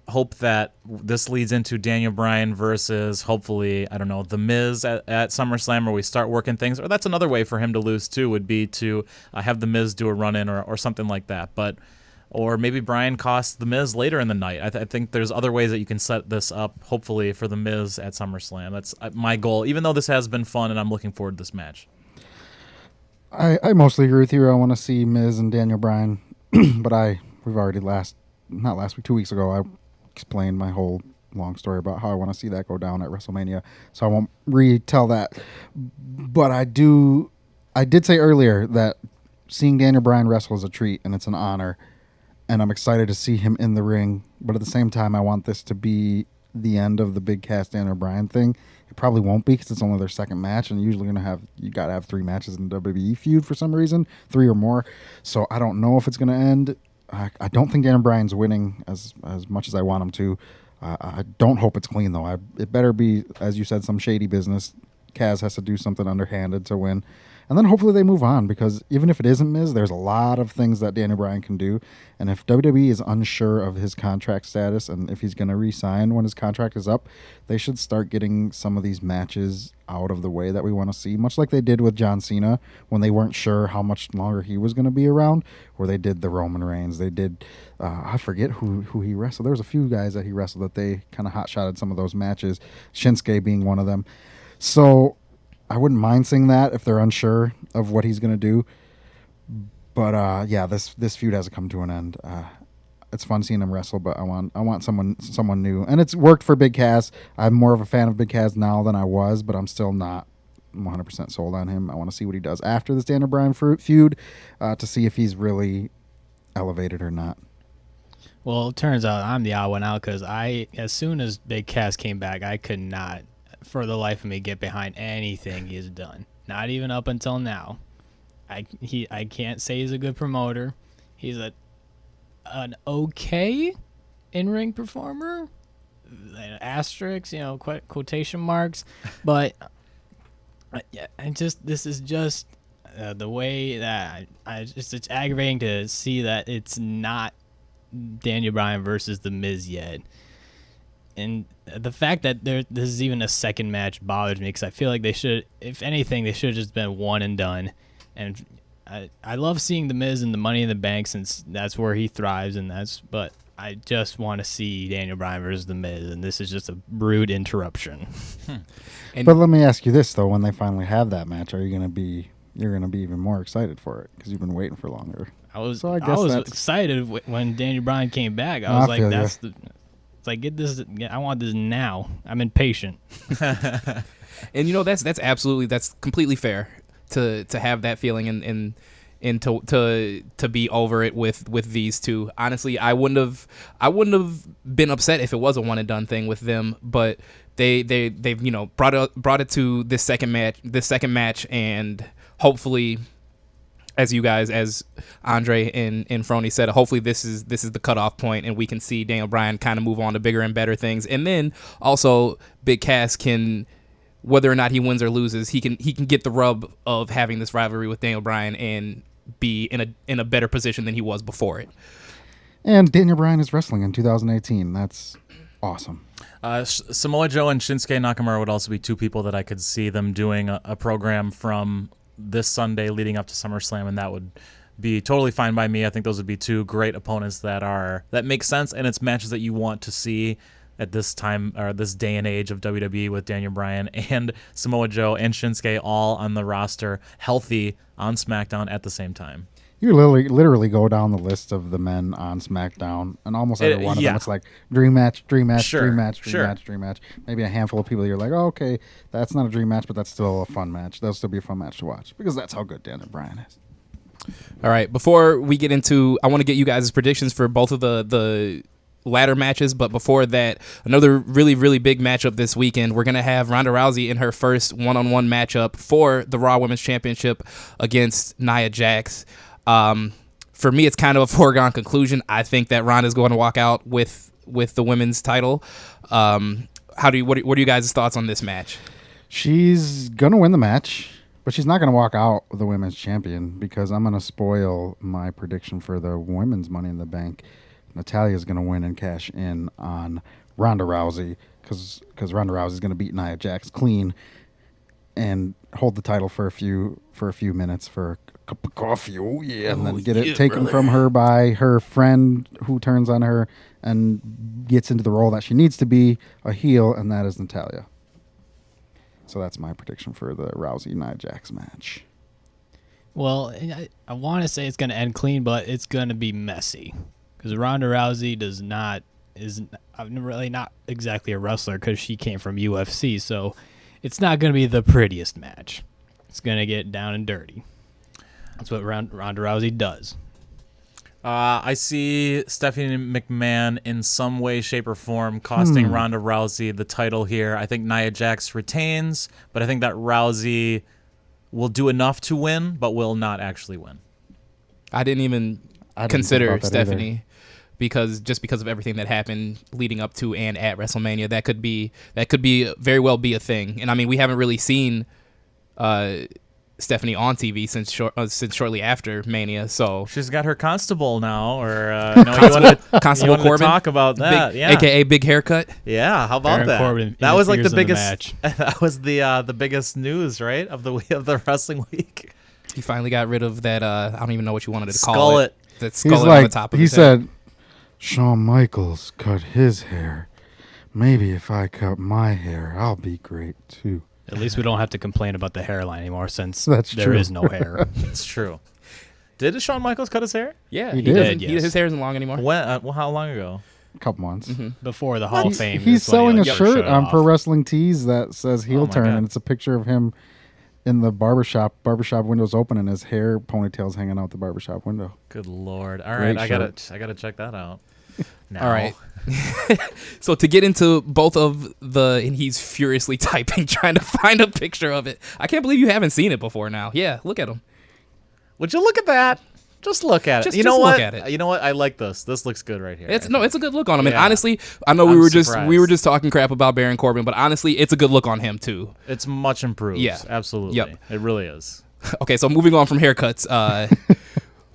hope that this leads into Daniel Bryan versus, hopefully, I don't know, The Miz at SummerSlam, where we start working things. Or that's another way for him to lose too, would be to have The Miz do a run-in or something like that. Or maybe Bryan costs The Miz later in the night. I think there's other ways that you can set this up, hopefully, for The Miz at SummerSlam. That's my goal, even though this has been fun and I'm looking forward to this match. I mostly agree with you. I want to see Miz and Daniel Bryan, but we've already not last week, 2 weeks ago, I explained my whole long story about how I want to see that go down at WrestleMania, so I won't retell that. But I did say earlier that seeing Daniel Bryan wrestle is a treat, and it's an honor, and I'm excited to see him in the ring. But at the same time, I want this to be the end of the Big Cass Daniel Bryan thing. It probably won't be, because it's only their second match, and usually you got to have 3 matches in the WWE feud for some reason, 3 or more. So I don't know if it's going to end. I don't think Daniel Bryan's winning as much as I want him to. I don't hope it's clean, though. It better be, as you said, some shady business. Kaz has to do something underhanded to win. And then hopefully they move on, because even if it isn't Miz, there's a lot of things that Daniel Bryan can do. And if WWE is unsure of his contract status and if he's going to re-sign when his contract is up, they should start getting some of these matches out of the way that we want to see, much like they did with John Cena when they weren't sure how much longer he was going to be around, where they did the Roman Reigns. They did, I forget who he wrestled. There was a few guys that he wrestled that they kind of hot-shotted some of those matches, Shinsuke being one of them. So I wouldn't mind seeing that if they're unsure of what he's going to do. But yeah, this feud has to come to an end. It's fun seeing him wrestle, but I want someone new. And it's worked for Big Cass. I'm more of a fan of Big Cass now than I was, but I'm still not 100% sold on him. I want to see what he does after this Daniel Bryan feud to see if he's really elevated or not. Well, it turns out I'm the odd one out, because as soon as Big Cass came back, I could not, for the life of me, get behind anything he has done. Not even up until now. I can't say he's a good promoter. He's an okay in-ring performer. Asterisks, quotation marks. But this is just the way that it's aggravating to see that it's not Daniel Bryan versus The Miz yet. And the fact that this is even a second match bothers me because I feel like they should, if anything, they should have just been one and done. And I love seeing The Miz and the Money in the Bank since that's where he thrives, but I just want to see Daniel Bryan versus The Miz, and this is just a rude interruption. But let me ask you this though: when they finally have that match, you're gonna be even more excited for it because you've been waiting for longer. I was that's excited when Daniel Bryan came back. I I was like, feel "That's the." It's like get this. I want this now. I'm impatient. And that's completely fair to have that feeling and to be over it with these two. Honestly, I wouldn't have been upset if it was a one and done thing with them, but they've brought it to this second match, and hopefully, as Andre and Frony said, hopefully this is the cutoff point, and we can see Daniel Bryan kind of move on to bigger and better things. And then also Big Cass can, whether or not he wins or loses, he can get the rub of having this rivalry with Daniel Bryan and be in a better position than he was before it. And Daniel Bryan is wrestling in 2018. That's awesome. Samoa Joe and Shinsuke Nakamura would also be two people that I could see them doing a program from this Sunday leading up to SummerSlam, and that would be totally fine by me. I think those would be two great opponents that make sense, and it's matches that you want to see at this time or this day and age of WWE with Daniel Bryan and Samoa Joe and Shinsuke all on the roster, healthy on SmackDown at the same time. You literally go down the list of the men on SmackDown, and almost every one of them, it's like dream match, dream match, Sure, dream match, dream sure. match, dream match. Maybe a handful of people you're like, oh, okay, that's not a dream match, but that's still a fun match. That'll still be a fun match to watch because that's how good Daniel Bryan is. All right, before we get into, I want to get you guys' predictions for both of the ladder matches, but before that, another really, really big matchup this weekend. We're going to have Ronda Rousey in her first one-on-one matchup for the Raw Women's Championship against Nia Jax. For me, it's kind of a foregone conclusion. I think that Ronda's going to walk out with the women's title. What are you guys' thoughts on this match? She's going to win the match, but she's not going to walk out the women's champion because I'm going to spoil my prediction for the women's Money in the Bank. Natalia's going to win and cash in on Ronda Rousey because Ronda Rousey's going to beat Nia Jax clean and hold the title for a few minutes for a cup of coffee, and then get it taken from her by her friend who turns on her and gets into the role that she needs to be, a heel, and that is Natalya. So that's my prediction for the Rousey-Nia Jax match. Well, I want to say it's going to end clean, but it's going to be messy because Ronda Rousey is really not exactly a wrestler because she came from UFC, so it's not going to be the prettiest match. It's going to get down and dirty. That's what Ronda Rousey does. I see Stephanie McMahon in some way, shape, or form costing Ronda Rousey the title here. I think Nia Jax retains, but I think that Rousey will do enough to win, but will not actually win. I didn't even consider Stephanie because of everything that happened leading up to and at WrestleMania. That could very well be a thing. And I mean, we haven't really seen Stephanie on TV since shortly after Mania, so she's got her constable now, or Constable Corbin. Talk about that, yeah, aka big haircut. Yeah, how about Baron that? Corbin that was like the biggest. Match. That was the biggest news, right, of the wrestling week. He finally got rid of that. I don't even know what you wanted to call it. That skullet on the top of his head. He said, "Shawn Michaels cut his hair. Maybe if I cut my hair, I'll be great too." At least we don't have to complain about the hairline anymore since That's there true. is no hair. It's true. Did Shawn Michaels cut his hair? Yeah, he did. His hair isn't long anymore. When? How long ago? A couple months. Before the Hall of Fame. He's is when selling he a shut shirt it on off. Pro Wrestling Tees that says heel my turn, God. and it's a picture of him in the barbershop windows open, and his hair ponytail's hanging out the barbershop window. Good Lord! All Great right, shirt. I gotta check that out. Now. All right. So to get into both of and he's furiously typing, trying to find a picture of it. I can't believe you haven't seen it before now. Yeah, look at him. Would you look at that? Just look at it. Just You know what? look at it. You know what? I like this. This looks good right here. It's a good look on him. And Yeah. honestly, I know we I'm were surprised. just talking crap about Baron Corbin, but honestly, it's a good look on him too. It's much improved. Yeah. Absolutely. Yep. It really is. Okay, so moving on from haircuts,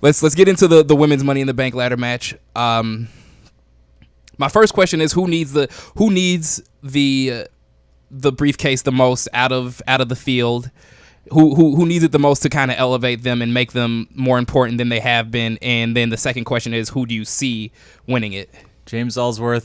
let's get into the women's Money in the Bank ladder match. My first question is who needs the briefcase the most out of the field? Who needs it the most to kind of elevate them and make them more important than they have been? And then the second question is who do you see winning it? James Ellsworth,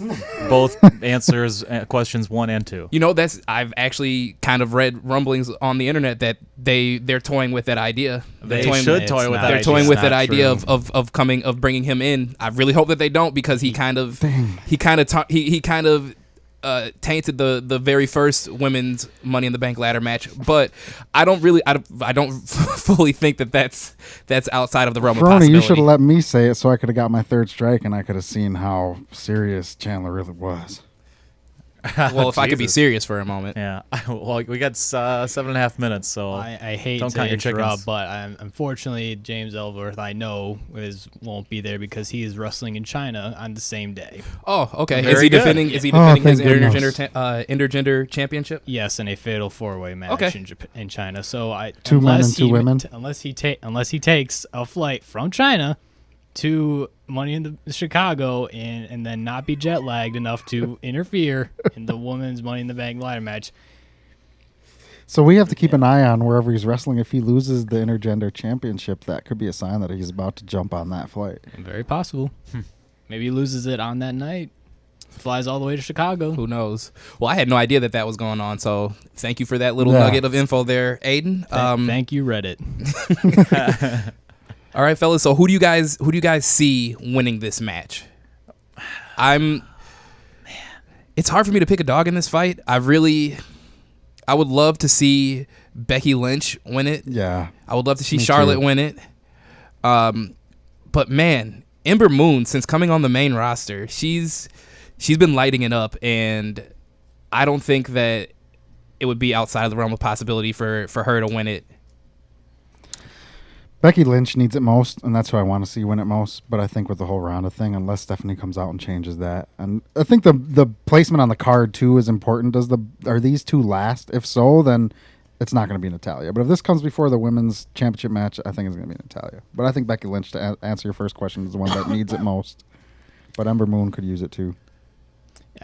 both answers questions 1 and 2. You know, I've actually kind of read rumblings on the internet that they're toying with that idea. They should toy with that idea. They're toying with that idea of bringing him in. I really hope that they don't, because he kind of tainted the very first women's Money in the Bank ladder match. But I don't fully think that's outside of the realm of possibility. You should have let me say it so I could have got my third strike and I could have seen how serious Chandler really was. Well, if I could be serious for a moment. Yeah. Well, we got 7.5 minutes, so I hate don't to count your interrupt, chickens. but unfortunately, James Ellsworth, I know, won't be there because he is wrestling in China on the same day. Oh, okay. Very Is he good. defending his thank intergender championship? Yes, in a fatal 4-way match in China. So Two men and two women? Unless he takes a flight from China to Money in the Chicago and then not be jet lagged enough to interfere in the women's Money in the Bank ladder match. So we have to keep an eye on wherever he's wrestling. If he loses the intergender championship, that could be a sign that he's about to jump on that flight. Very possible. Maybe he loses it on that night. Flies all the way to Chicago. Who knows? Well, I had no idea that was going on, so thank you for that little nugget of info there, Aiden. Thank you, Reddit. All right, fellas. So who do you guys see winning this match? It's hard for me to pick a dog in this fight. I would love to see Becky Lynch win it. Yeah. I would love to see Charlotte win it. But man, Ember Moon, since coming on the main roster, she's been lighting it up, and I don't think that it would be outside of the realm of possibility for her to win it. Becky Lynch needs it most, and that's who I want to see win it most. But I think with the whole Ronda thing, unless Stephanie comes out and changes that, and I think the placement on the card too is important. Are these two last? If so, then it's not going to be Natalya. But if this comes before the women's championship match, I think it's going to be Natalya. But I think Becky Lynch, to answer your first question, is the one that needs it most. But Ember Moon could use it too.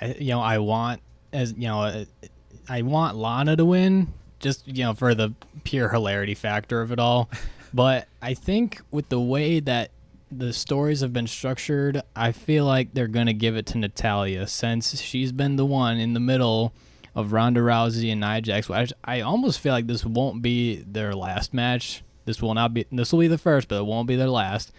I want Lana to win, just for the pure hilarity factor of it all. But I think with the way that the stories have been structured, I feel like they're going to give it to Natalya, since she's been the one in the middle of Ronda Rousey and Nia Jax. I almost feel like this won't be their last match. This will be the first, but it won't be their last.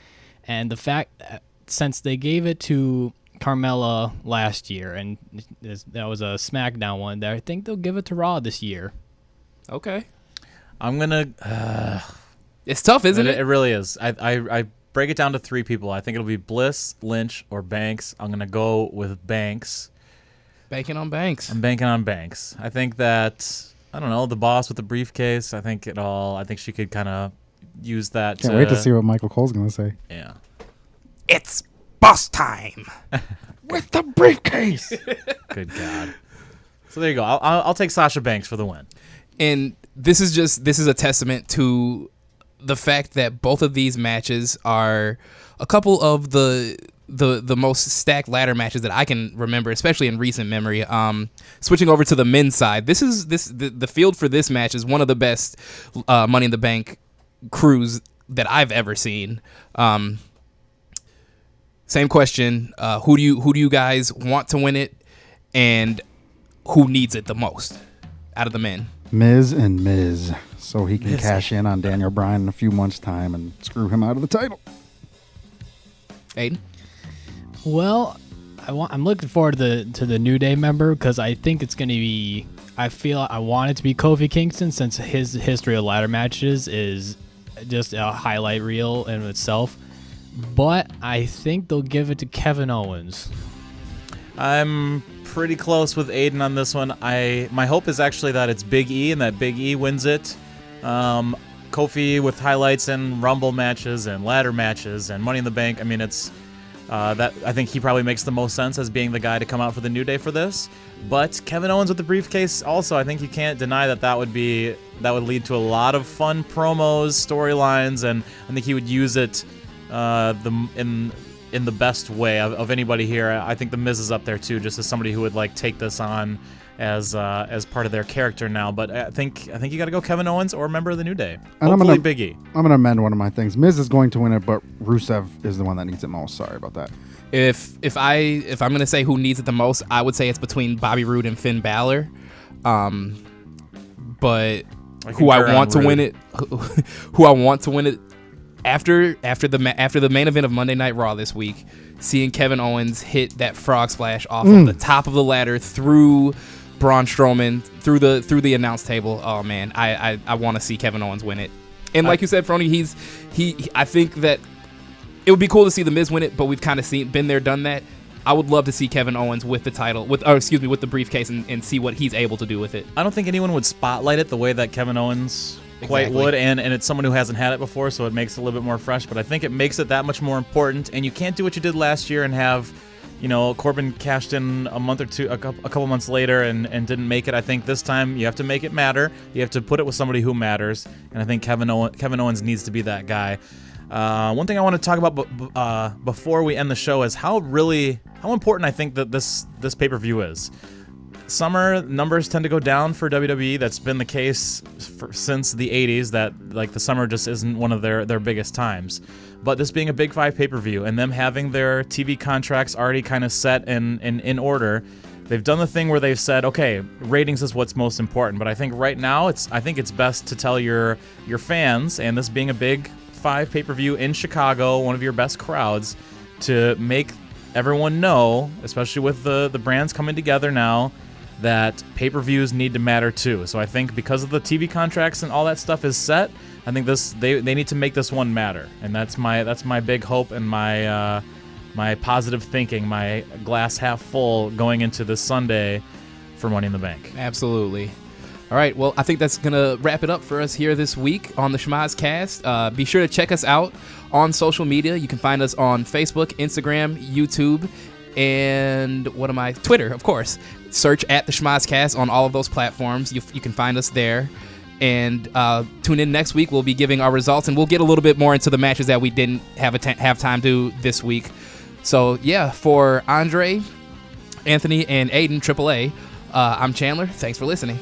And the fact that since they gave it to Carmella last year, and that was a SmackDown one, there I think they'll give it to Raw this year. Okay. I'm going to... It's tough, isn't it? It really is. I break it down to 3 people. I think it'll be Bliss, Lynch, or Banks. I'm going to go with Banks. Banking on Banks. I'm banking on Banks. I think that, I don't know, the boss with the briefcase, I think she could kind of use that. Can't wait to see what Michael Cole's going to say. Yeah. It's boss time. With the briefcase. Good God. So there you go. I'll take Sasha Banks for the win. And this is a testament to the fact that both of these matches are a couple of the most stacked ladder matches that I can remember, especially in recent memory. Switching over to the men's side, the field for this match is one of the best Money in the Bank crews that I've ever seen. Same question: who do you guys want to win it, and who needs it the most out of the men? Miz and Miz, so he can cash in on Daniel Bryan in a few months' time and screw him out of the title. Aiden? Well, I'm looking forward to the New Day member, because I think it's going to be... I want it to be Kofi Kingston, since his history of ladder matches is just a highlight reel in itself. But I think they'll give it to Kevin Owens. I'm pretty close with Aiden on this one. My hope is actually that it's Big E and that Big E wins it. Kofi with highlights and Rumble matches and ladder matches and Money in the Bank. I mean, it's that I think he probably makes the most sense as being the guy to come out for the New Day for this. But Kevin Owens with the briefcase also, I think you can't deny that would lead to a lot of fun promos, storylines, and I think he would use it in the best way of anybody here. I think The Miz is up there too, just as somebody who would like take this on as part of their character now. But I think you got to go Kevin Owens or a member of the New Day. And Hopefully Big E. I'm gonna amend one of my things. Miz is going to win it, but Rusev is the one that needs it most. Sorry about that. If I'm gonna say who needs it the most, I would say it's between Bobby Roode and Finn Balor. But who I want to win it, who I want to win it after the main event of Monday Night Raw this week, seeing Kevin Owens hit that frog splash off of the top of the ladder through Braun Strowman through the announce table. Oh man, I want to see Kevin Owens win it. And like you said, Frony, I think that it would be cool to see The Miz win it, but we've kind of been there, done that. I would love to see Kevin Owens with the title, with the briefcase, and see what he's able to do with it. I don't think anyone would spotlight it the way that Kevin Owens quite would, and it's someone who hasn't had it before, so it makes it a little bit more fresh. But I think it makes it that much more important, and you can't do what you did last year and have, Corbin cashed in a month or two, a couple months later, and didn't make it. I think this time you have to make it matter. You have to put it with somebody who matters, and I think Kevin Owens needs to be that guy. One thing I want to talk about before we end the show is how important I think that this pay-per-view is. Summer numbers tend to go down for WWE. That's been the case since the 80s, that like the summer just isn't one of their biggest times. But this being a Big 5 pay-per-view and them having their TV contracts already kind of set and in order, they've done the thing where they've said, okay, ratings is what's most important. But I think right now it's best to tell your fans, and this being a Big 5 pay-per-view in Chicago, one of your best crowds, to make everyone know, especially with the brands coming together now, that pay-per-views need to matter too. So I think because of the TV contracts and all that stuff is set, I think they need to make this one matter, and that's my big hope and my positive thinking, my glass half full going into this Sunday for Money in the Bank. Absolutely. All right, well, I think that's going to wrap it up for us here this week on the Schmozcast. Be sure to check us out on social media. You can find us on Facebook, Instagram, YouTube, and Twitter, of course. Search at the Schmozcast on all of those platforms. You can find us there. And tune in next week. We'll be giving our results, and we'll get a little bit more into the matches that we didn't have time to this week. So, yeah, for Andre, Anthony, and Aiden, AAA, I'm Chandler. Thanks for listening.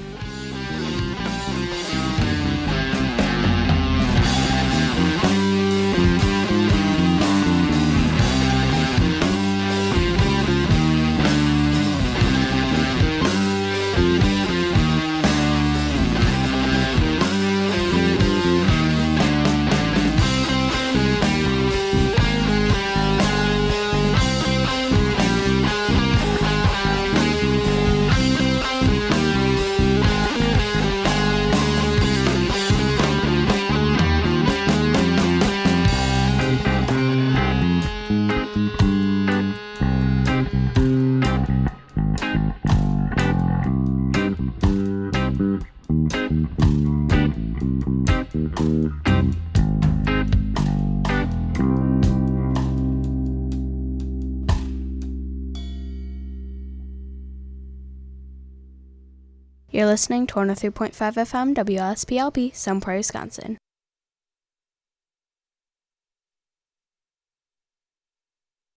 You're listening to 103.5 FM WSPLP, Sun Prairie, Wisconsin.